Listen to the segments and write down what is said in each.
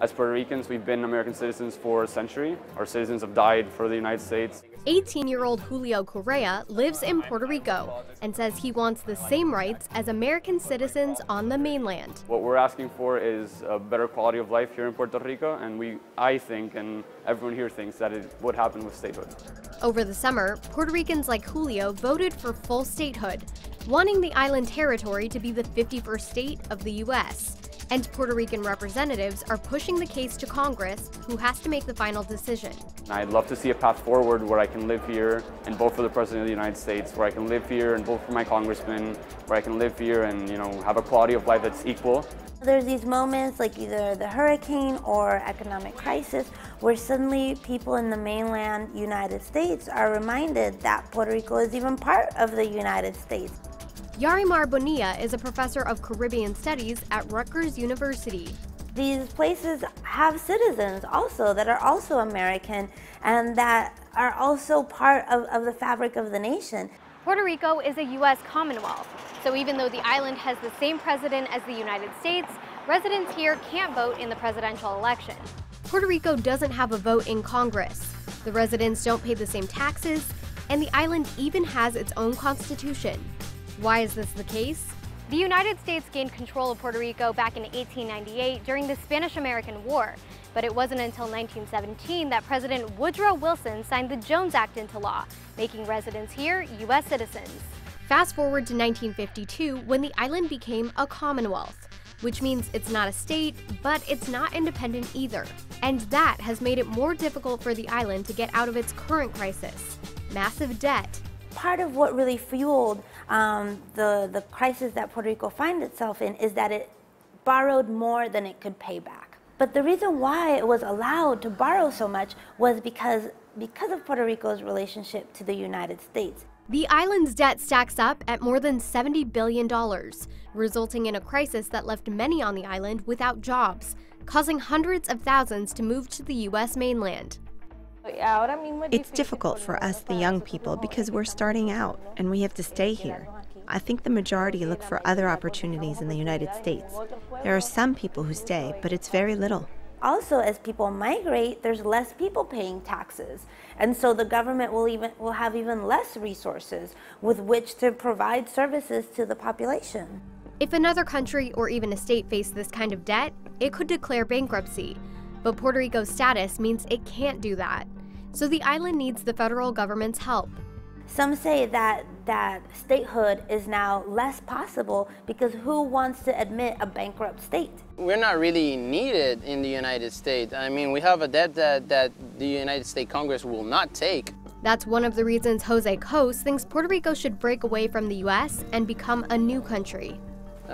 As Puerto Ricans, we've been American citizens for a century. Our citizens have died for the United States. 18-year-old Julio Correa lives in Puerto Rico and says he wants the same rights as American citizens on the mainland. What we're asking for is a better quality of life here in Puerto Rico, and I think, and everyone here thinks, that it would happen with statehood. Over the summer, Puerto Ricans like Julio voted for full statehood, wanting the island territory to be the 51st state of the U.S. And Puerto Rican representatives are pushing the case to Congress, who has to make the final decision. I'd love to see a path forward where I can live here and vote for the President of the United States, where I can live here and vote for my congressman, where I can live here and, have a quality of life that's equal. There's these moments like either the hurricane or economic crisis where suddenly people in the mainland United States are reminded that Puerto Rico is even part of the United States. Yarimar Bonilla is a professor of Caribbean Studies at Rutgers University. These places have citizens also that are also American and that are also part of the fabric of the nation. Puerto Rico is a U.S. Commonwealth, so even though the island has the same president as the United States, residents here can't vote in the presidential election. Puerto Rico doesn't have a vote in Congress. The residents don't pay the same taxes, and the island even has its own constitution. Why is this the case? The United States gained control of Puerto Rico back in 1898 during the Spanish-American War, but it wasn't until 1917 that President Woodrow Wilson signed the Jones Act into law, making residents here U.S. citizens. Fast forward to 1952, when the island became a Commonwealth, which means it's not a state, but it's not independent either. And that has made it more difficult for the island to get out of its current crisis: massive debt. Part of what really fueled the crisis that Puerto Rico finds itself in is that it borrowed more than it could pay back. But the reason why it was allowed to borrow so much was because of Puerto Rico's relationship to the United States. The island's debt stacks up at more than $70 billion, resulting in a crisis that left many on the island without jobs, causing hundreds of thousands to move to the U.S. mainland. It's difficult for us, the young people, because we're starting out and we have to stay here. I think the majority look for other opportunities in the United States. There are some people who stay, but it's very little. Also, as people migrate, there's less people paying taxes. And so the government will have even less resources with which to provide services to the population. If another country or even a state faced this kind of debt, it could declare bankruptcy. But Puerto Rico's status means it can't do that. So the island needs the federal government's help. Some say that statehood is now less possible because who wants to admit a bankrupt state? We're not really needed in the United States. I mean, we have a debt that the United States Congress will not take. That's one of the reasons Jose Cos thinks Puerto Rico should break away from the U.S. and become a new country.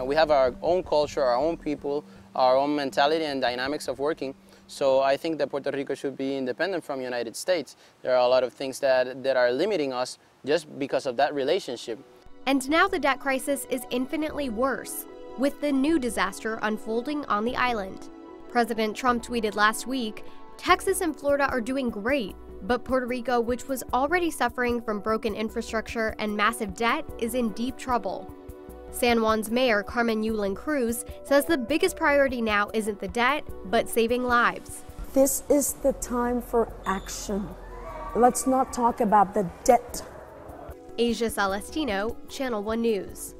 We have our own culture, our own people, our own mentality and dynamics of working. So I think that Puerto Rico should be independent from the United States. There are a lot of things that are limiting us just because of that relationship. And now the debt crisis is infinitely worse, with the new disaster unfolding on the island. President Trump tweeted last week, "Texas and Florida are doing great, but Puerto Rico, which was already suffering from broken infrastructure and massive debt, is in deep trouble." San Juan's mayor, Carmen Yulín Cruz, says the biggest priority now isn't the debt, but saving lives. This is the time for action. Let's not talk about the debt. Azia Celestino, Channel 1 News.